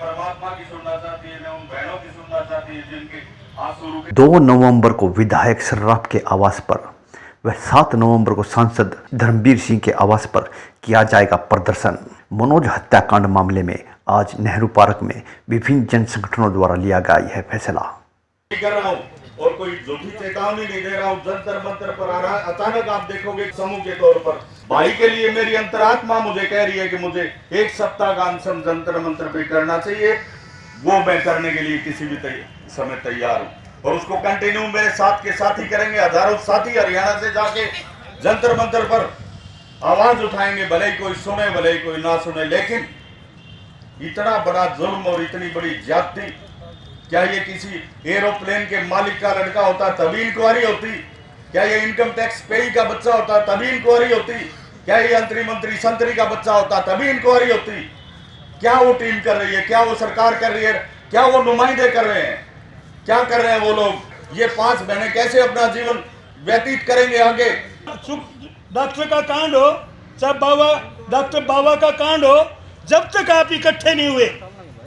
परमात्मा की सुनना चाहती है, न उन बहनों की सुनना चाहती है जिनके आंसू रुके। 2 नवंबर को विधायक सर्राफ के आवास पर व 7 नवंबर को सांसद धर्मवीर सिंह के आवास पर किया जाएगा प्रदर्शन। मनोज हत्याकांड मामले में आज नेहरू पार्क में विभिन्न जन संगठनों द्वारा लिया गया यह फैसला। कर रहा हूँ और कोई झूठी चेतावनी नहीं दे रहा हूँ। जंतर मंतर पर आ रहा है, अचानक आप देखोगे समूह के तौर पर भाई के लिए मेरी अंतरात्मा मुझे कह रही है कि मुझे 1 सप्ताह का अनशन जंतर मंतर पे करना चाहिए। वो मैं करने के लिए किसी भी समय तैयार हूँ और उसको कंटिन्यू मेरे साथ के साथी करेंगे। हजारों साथी हरियाणा से जाके जंतर मंतर पर आवाज उठाएंगे, भले ही कोई सुने भले ही कोई ना सुने। लेकिन इतना बड़ा जुल्म और इतनी बड़ी ज्यादती, क्या ये किसी एरोप्लेन के मालिक का लड़का होता तभी इंक्वायरी होती? क्या ये इनकम टैक्स पेई का बच्चा होता तभी इंक्वायरी होती? क्या ये मंत्री मंत्री संतरी का बच्चा होता तभी इंक्वायरी होती? क्या वो टीम कर रही है? क्या वो सरकार कर रही है? क्या वो नुमाइंदे कर रहे हैं? क्या कर रहे हैं वो लोग? ये 5 बहनें कैसे अपना जीवन व्यतीत करेंगे आगे? डॉक्टर का कांड हो, चाहे डॉक्टर बाबा का कांड हो, जब तक आप इकट्ठे नहीं हुए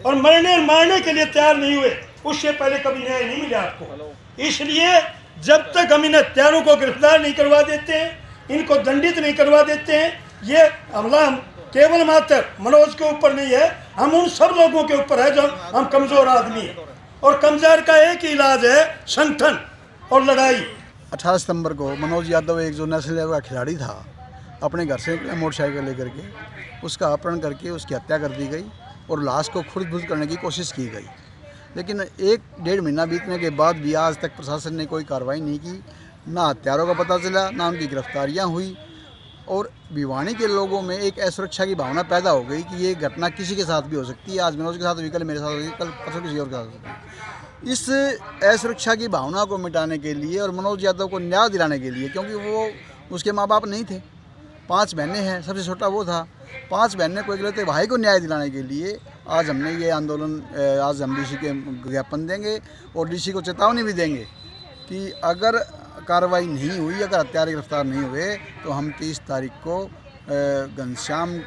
और मारने के लिए तैयार नहीं हुए, उससे पहले कभी न्याय नहीं मिला आपको। इसलिए जब तक हम इन हत्यारों को गिरफ्तार नहीं करवा देते हैं, इनको दंडित नहीं करवा देते हैं, ये हमला हम केवल मात्र मनोज के ऊपर नहीं है, हम उन सब लोगों के ऊपर है जो हम कमजोर आदमी हैं। और कमजोर का एक ही इलाज है संगठन और लड़ाई। 18 सितंबर को मनोज यादव एक जो नेशनल लेवल का खिलाड़ी था, अपने घर से मोटरसाइकिल लेकर के उसका अपहरण करके उसकी हत्या कर दी गई और लाश को खुर्द-बुर्द करने की कोशिश की गई। लेकिन 1-1.5 महीना बीतने के बाद भी आज तक प्रशासन ने कोई कार्रवाई नहीं की। ना हत्यारों का पता चला, ना उनकी गिरफ्तारियां हुई और भिवानी के लोगों में एक असुरक्षा की भावना पैदा हो गई कि ये घटना किसी के साथ भी हो सकती है। आज मनोज के साथ हुई, कल मेरे साथ होगी, कल परसों किसी और के साथ हो सकती है। इस असुरक्षा की भावना को मिटाने के लिए और मनोज यादव को न्याय दिलाने के लिए, क्योंकि वो उसके माँ बाप नहीं थे, 5 बहनें हैं, सबसे छोटा वो था, 5 बहनें को इकलौते भाई को न्याय दिलाने के लिए आज हमने ये आंदोलन, आज हम डीसी के ज्ञापन देंगे और डीसी को चेतावनी भी देंगे कि अगर कार्रवाई नहीं हुई, अगर हत्यारे गिरफ्तार नहीं हुए तो हम 30 तारीख को घनश्याम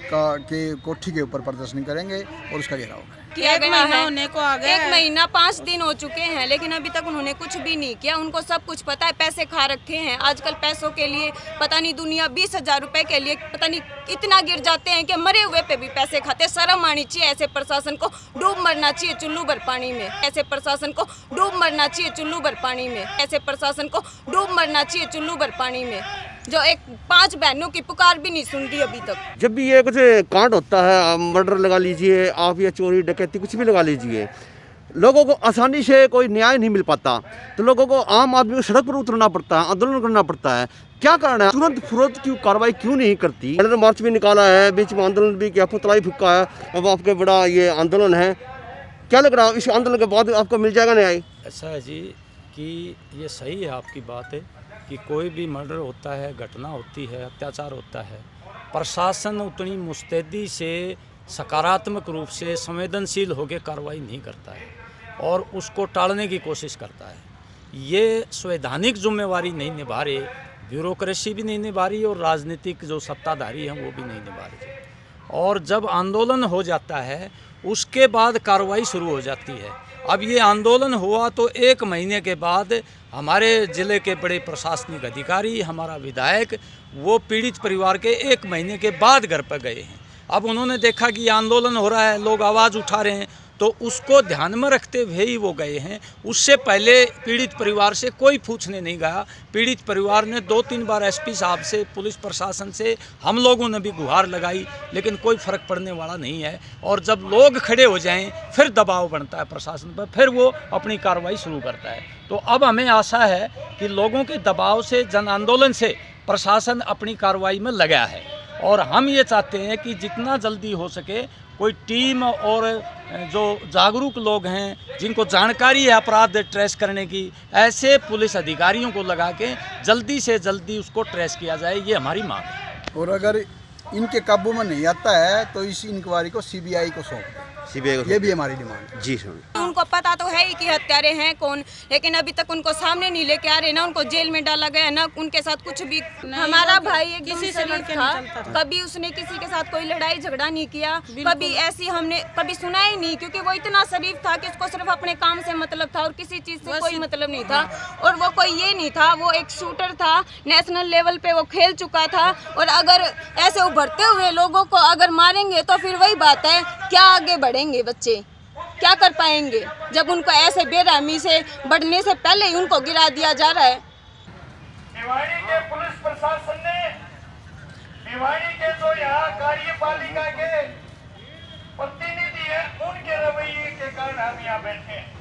के कोठी के ऊपर प्रदर्शन करेंगे और उसका घेराव करेंगे। किया गया है, होने को आ गया 1 महीना 5 दिन हो चुके हैं, लेकिन अभी तक उन्होंने कुछ भी नहीं किया। उनको सब कुछ पता है, पैसे खा रखे हैं। आजकल पैसों के लिए पता नहीं दुनिया 20,000 रुपए के लिए पता नहीं कितना गिर जाते हैं कि मरे हुए पे भी पैसे खाते। शर्म आनी चाहिए ऐसे प्रशासन को, डूब मरना चाहिए चुल्लू भर पानी में। ऐसे प्रशासन को डूब मरना चाहिए चुल्लू भर पानी में। ऐसे प्रशासन को डूब मरना चाहिए चुल्लू भर पानी में, जो 5 बहनों की पुकार भी नहीं सुन रही अभी तक। जब भी ये कुछ कांड होता है, मर्डर लगा लीजिए आप या चोरी डकैती कुछ भी लगा लीजिए, लोगों को आसानी से कोई न्याय नहीं मिल पाता, तो लोगों को आम आदमी को सड़क पर उतरना पड़ता है, आंदोलन करना पड़ता है। क्या कारण है? तुरंत फुरत की कार्रवाई क्यों नहीं करती? मार्च भी निकाला है, बीच में आंदोलन भी किया, पुतला भी फूका है, अब आपके बड़ा ये आंदोलन है। क्या लग रहा है इस आंदोलन के बाद आपको मिल जाएगा न्याय? ऐसा है जी कि ये सही है आपकी बात है कि कोई भी मर्डर होता है, घटना होती है, अत्याचार होता है, प्रशासन उतनी मुस्तैदी से, सकारात्मक रूप से, संवेदनशील होकर कार्रवाई नहीं करता है और उसको टालने की कोशिश करता है। ये संवैधानिक जिम्मेवारी नहीं निभा रहे, ब्यूरोक्रेसी भी नहीं निभा रही और राजनीतिक जो सत्ताधारी हैं वो भी नहीं निभा रहे। और जब आंदोलन हो जाता है उसके बाद कार्रवाई शुरू हो जाती है। अब ये आंदोलन हुआ तो 1 महीने के बाद हमारे ज़िले के बड़े प्रशासनिक अधिकारी, हमारा विधायक, वो पीड़ित परिवार के 1 महीने के बाद घर पर गए हैं। अब उन्होंने देखा कि आंदोलन हो रहा है, लोग आवाज़ उठा रहे हैं, तो उसको ध्यान में रखते हुए ही वो गए हैं। उससे पहले पीड़ित परिवार से कोई पूछने नहीं गया। पीड़ित परिवार ने 2-3 बार एसपी साहब से, पुलिस प्रशासन से, हम लोगों ने भी गुहार लगाई, लेकिन कोई फ़र्क पड़ने वाला नहीं है। और जब लोग खड़े हो जाएं फिर दबाव बनता है प्रशासन पर, फिर वो अपनी कार्रवाई शुरू करता है। तो अब हमें आशा है कि लोगों के दबाव से, जन आंदोलन से प्रशासन अपनी कार्रवाई में लगा है और हम ये चाहते हैं कि जितना जल्दी हो सके कोई टीम और जो जागरूक लोग हैं जिनको जानकारी है अपराध ट्रेस करने की, ऐसे पुलिस अधिकारियों को लगा के जल्दी से जल्दी उसको ट्रेस किया जाए, ये हमारी मांग है। और अगर इनके काबू में नहीं आता है तो इस इंक्वायरी को सीबीआई को सौंप दें। सीबीआई ये भी हमारी डिमांड है। जी सर। उनको पता तो है ही कि हत्यारे हैं कौन, लेकिन अभी तक उनको सामने नहीं लेके आ रहे, ना उनको जेल में डाला गया, ना उनके साथ कुछ भी। हमारा भाई एकदम शरीफ था, कभी उसने किसी के साथ कोई लड़ाई झगड़ा नहीं किया, कभी ऐसी हमने कभी सुना ही नहीं, क्योंकि वो इतना शरीफ था कि उसको सिर्फ अपने काम से मतलब था और किसी चीज से कोई मतलब नहीं था। और वो कोई ये नहीं था, वो एक शूटर था, नेशनल लेवल पे वो खेल चुका था। और अगर ऐसे उभरते हुए लोगों को अगर मारेंगे तो फिर वही बात है, क्या आगे बढ़ेंगे बच्चे, क्या कर पाएंगे जब उनको ऐसे बेरहमी से बढ़ने से पहले ही उनको गिरा दिया जा रहा है। भिवाड़ी के पुलिस प्रशासन ने, भिवाड़ी के जो यहाँ कार्यपालिका के प्रतिनिधि हैं, उनके रवैये के कारण हम यहाँ बैठे हैं।